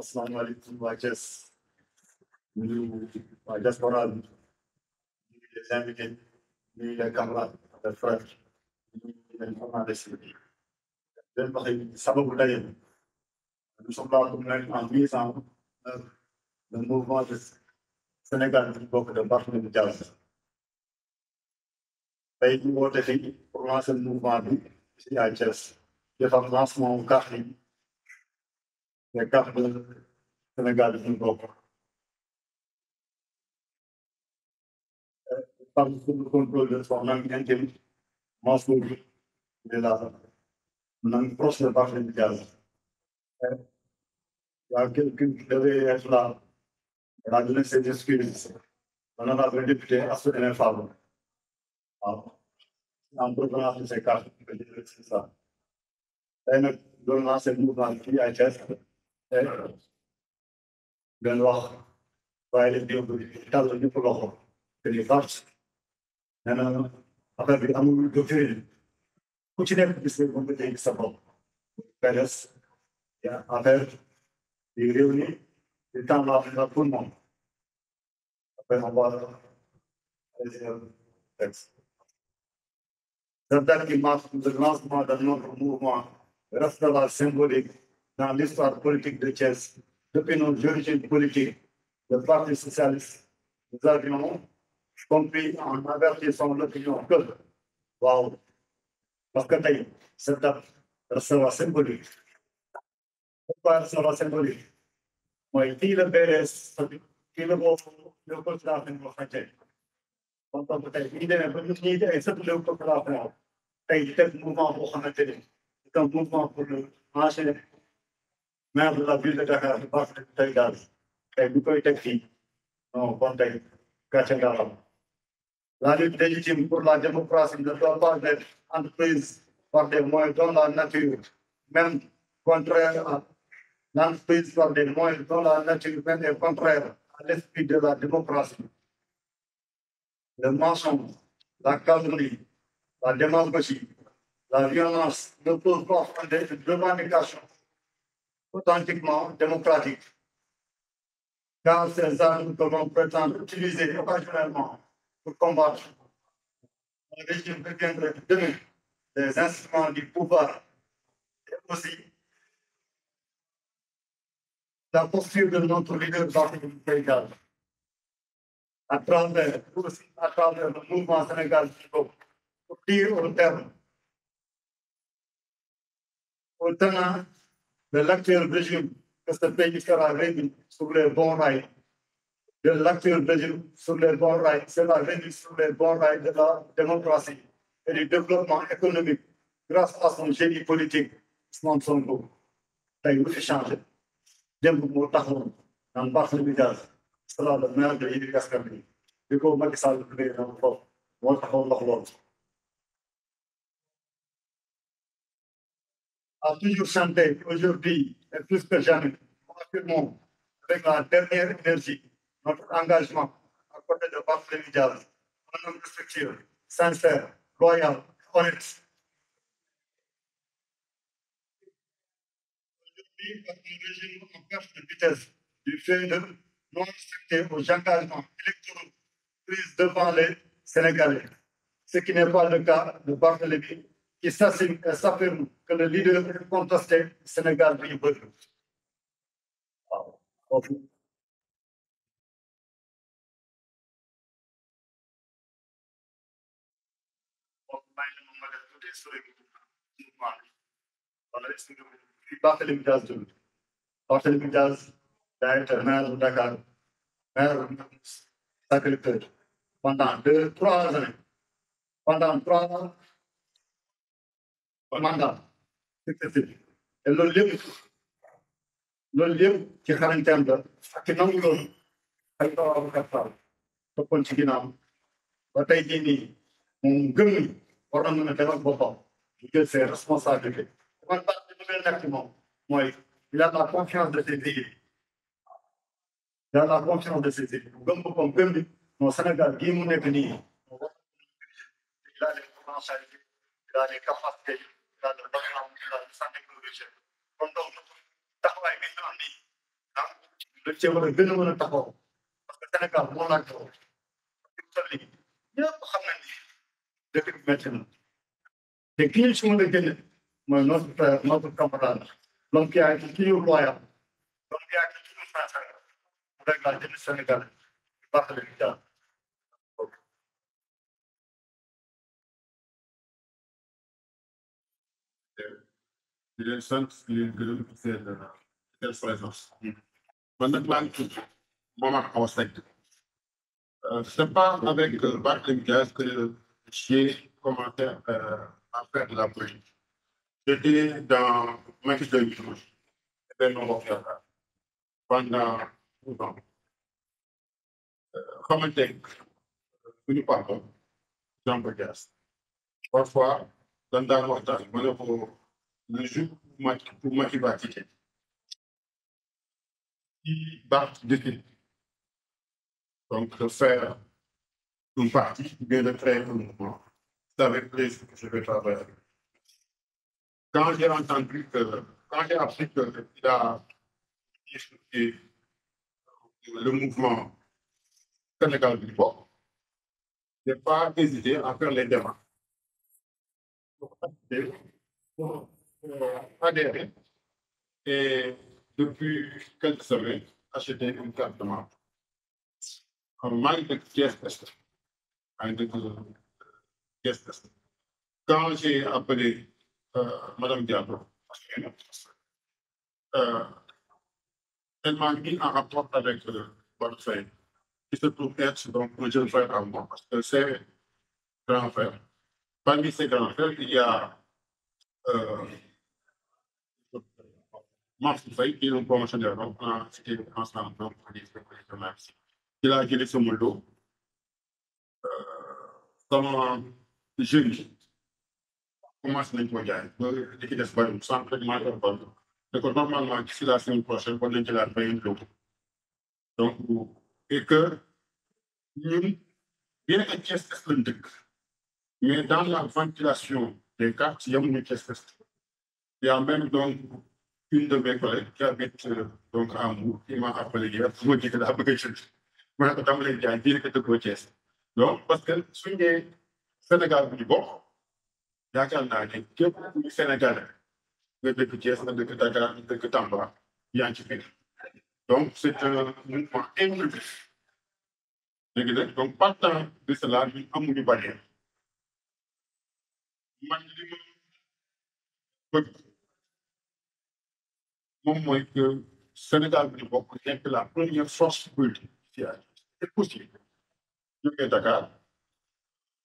asalaamaaleykum waa Thiès nuyu waa diaspora bi nuyu les invités nuyu les camarades les frères nuyu les journalistes bi leen wax sababu daje nous sommes là pour mettre en mise en œuvre le mouvement de Sénégal bi bokk de Barthélémy Dias tey ñu woote fii pour lancer mouvement bi ici à Thiès defar lancement carte yi les cartes de Sénégal bi ñu bokk par le contrôle de son intime Mansour il est là on a une proche de Barthélémy Dias il y a quelqu'un qui devait être là on a donné ses excuses on a un député Astou Fall waaw en provenance de ces cartes c'est ça tey nag doon lancer mouvement fii à Thiès ngeen wax waaye leen di tàll ñëpp loxo te ni fart nee na affaire bi amul doctrine ku ci nekk gis nga ko tey sa bopp PDS ya affaire di réew ni di temps la pour le monde après on va texte cette date qui marque le lancement de notre mouvement restera symbolique dans l'histoire politique de Thiès depuis nos origines politiques le Parti socialiste nous avions compris en avertissant l'opinion que waaw parce que tey cette date restera symbolique pourquoi restera symbolique mooy kii la PDS kii la boobu Léopold Sédar Senghor xaccee kon donc tey bu ñu demee ba ñun ñii ay sëtu Léopold Sédar Senghor tey di teg mouvement boo xamante ni c'est un mouvement pour le ancien maire de la ville de Dakar di Barthélémy Dias tey bu koy teg fii non kon tey gàcce ngalaam la lutte légitime pour la démocratie ne doit pas être entreprise par des moyens dont la nature même contraire à l'entreprise par des moyens dont la nature même est contraire à l'esprit de la démocratie. Le mensonge, la calomnie, la démagogie, la violence ne peuvent pas fonder une revendication authentiquement démocratique. Car ces armes que l'on prétend utiliser occasionnellement pour combattre un régime deviendrait demain des instruments du pouvoir et aussi la posture de notre leader Barthélémy Dias à travers le mouvement Sénégal pour dire au terme au tenant de l'actuel régime que ce pays sera remis sur les bons rails de l'actuel régime sur les bons rails sera remis sur les bons rails de la démocratie et du développement économique grâce à son génie politique Ousmane Sonko tey lu fi changé démb moo taxawoon naan Barthélémy Dias sera le maire de Yewwi Askan Wi bi ko Macky Sall tuddee na foofu moo taxaw wax loolu a toujours chanté aujourd'hui et plus que jamais nous affirmons avec la dernière énergie notre engagement à côté de Barthélémy Dias un homme respectueux sincère loyal honnête aujourd'hui par un régime en perte de vitesse du fait de non respecter aux engagements électoraux pris devant les Sénégalais. Ce qui n'est pas le cas de Barthélémy, qui s'assume et s'affirme que le leader contesté Sénégal bi ñu bëgg. waaw maa ngi leen ma def tuuti historique mouvement bi wala expliqué fi Barthélémy Dias jóge Barthélémy Dias daa été maire de Dakar maire Sacré-Cœur pendant 3 années pendant 3 mandats successifs et loolu lépp ci xarañteem la ak ci nangu loolu ay Ababacar Fall toppoon ci ginnaaw ba tey jii nii moom gëm ni war na mën a defal boppam ñu jël ses responsabilités man baax bi ñu nekk ci moom mooy il a la confiance de ses équipes il a la confiance de ses équipes bu gëm boppam gëm ni non Sénégal gii mu nekk nii il a les potentialités il a les capacités il a le background il a le santé kon donc taxawaay bi ñu am nii dañ cee war a gën a mën a taxaw parce que Sénégal moo laaj ko fi mu toll nii ñëpp xam nañ ni dëkk bi métti na te ki ñu si mën a génne mooy notre frère notre camarade l'homme qui a été toujours loyal l'homme qui a été toujours sincère avec la jeunesse sénégalaise Barthélémy Dias. di leen sant di leen gërëm seen présence. man nag maa ngi tudd Momar Awa Seck. C'est pas avec Barthélémy Dias que j'ai commencé à faire de la politique. J'étais dans Macky 2012 Benno Bokk Yaakaar pendant 12 ans. Xamante suñu papa Jean Paul Dias. Parfois dañ daan waxtaan ma ne ko le jour pour Macky va quitter. Il va décider donc de faire une partie, bien de créer un mouvement. C'est avec plaisir que je vais travailler. Quand j'ai appris qu'il a discuté le mouvement Sénégal du Bokk, je n'ai pas hésité à faire les démarches pour adhérer et depuis quelques semaines acheter une carte de membre. maa ngi dëkk Thiès Est maa ngi dëkk Thiès Est. Quand j'ai appelé Madame Diallo, elle m'a mis en rapport avec votre frère, qui se trouve être donc un jeune frère à moi, parce que c'est grand frère. Parmi ces grands frères, il y a Mansour Faye, qui est un promotionnaire, donc on a cité ensemble, donc il a jëlee sama lot sama jeune yi commencé nañ ko jaay ba li ci des bariwul sans rek maa ko bon te ko normalement d'ici la semaine prochaine war nañ jëlaat beneen lot donc et que ñun bien que Thiès Est lañ dëkk mais dans la ventilation des cartes yemuñu Thiès Est. Il y a même donc une de mes collègues qui habite donc à Mbour qui m'a appelé hier su ma jëkk daa bëgg a jënd ma ne ko dama lay jaay bii rek dëkkoo Thiès donc parce que suñ nee Sénégal bu ñu bokk yaakaar naa ne képp ku Sénégalais nga dëkk Thiès nga dëkk Dakar nga dëkk Tamba yaa ngi ci biir donc c'est un mouvement inclusif léegi nag donc partant de cela ñu amuñu barrière man li ma bëgg moom mooy que Sénégal bi ñu bokk nekk la première force politique ci c'est possible jógee Dakar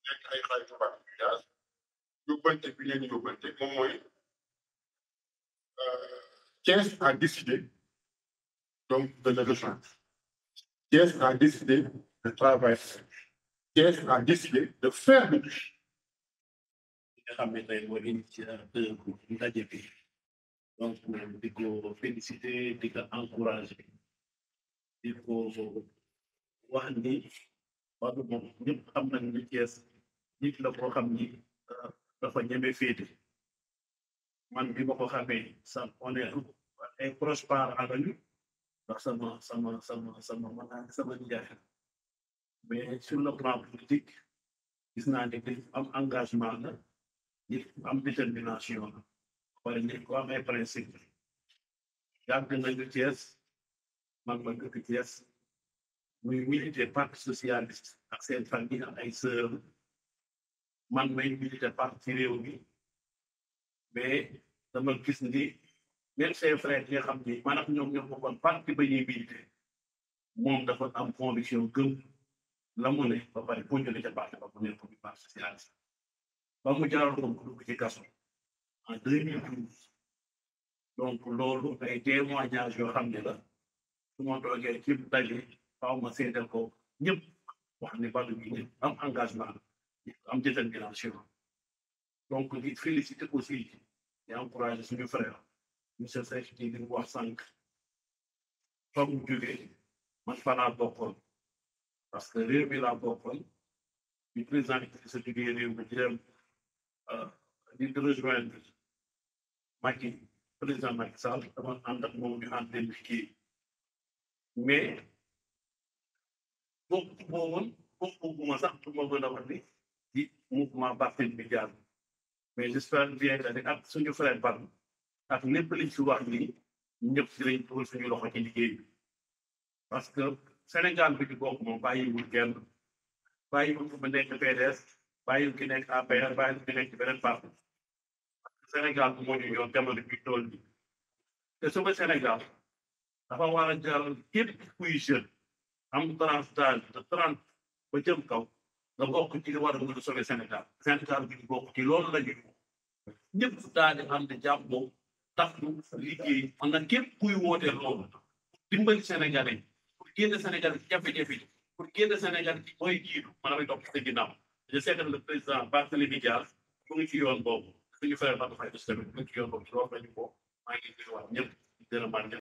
nekk ay xaritu Barthélémy Dias yóbbante bi leen yóbbante moom mooy Thiès a décidé donc de le rejoindre. Thiès a décidé de travailler. Thiès a décidé de faire le truc. nga xam ne tey mooy initiateur bu ndaje bi donc di ko féliciter di ko encourager di ko wax ni wàllu moom ñëpp xam nañ ni Thiès nit la koo xam ni dafa ñeme féete man bi ma ko xamee sam on est ay proche parents lañu ndax sama njaay mais sur le plan politique gis naa ne dañ am engagement la nit am détermination la wala nit ko am ay principe yàgg nañu Thiès man ma dëkk Thiès muy militer parti socialiste ak seen famille ak ay sœur man may militer parti réew mi mais dama gis ni même ses frères yi nga xam ni man ak ñoom ñoo bokkoon parti ba ñuy militer moom dafa am conviction gëm la mu ne ba pare bu ñu ca parti ba bu nekk bi parti socialiste ba mu jaral ko mu dugg ci kaso en 2012 donc loolu ay témoignage yoo xam ne la su ma toogee ci daje faaw ma seetal ko ñëpp wax ni Badou bi am engagement am détermination donc di féliciter aussi di encourager suñu frère monsieur Seck di li wax sànq fa mu jógee man fa laa bokkoon parce que réew mi laa bokkoon bi président bi sa jógee réew mi di dem di rejoindre Macky président Macky Sall dama ànd ak moom ñu ànd dem liggéey mais bokkuma sax pour ma gën a wax ni di mouvement Barthélémy Dias mais j'espère bien que ak suñu frère Ba ak lépp liñ fi wax nii ñëpp dinañ dugal suñu loxo ci liggéey bi parce que Sénégal bi di bokk moom bàyyiwul kenn bàyyiwul ku nekk PDS bàyyiwul ki nekk APR bàyyiwul ki nekk ci beneen parti Sénégal bu moo ñu yoon jamono bi tool bi te sama Sénégal dafa war a jaral képp kuy jeune am tranche d'âge de 30 ba jëm kaw nga bokk ci li war a mën a sauver Sénégal Sénégal bi di bokk ci loolu la ñu ñëpp daal di am di jàppoo tax ñu liggéey am na képp kuy woote loolu dimbali Sénégalais pour génn Sénégal ci jafe-jafe pour génn Sénégal ci mooy jiitu man damay topp ci ginnaaw je sais que le président Barthélémy Dias mu ngi ci yoon boobu suñu frère Fatou Faye tamit mu ngi ci yoon boobu ci loolu la ñu ko maa ngi nuyuwaat ñëpp di gërëmaat ñëpp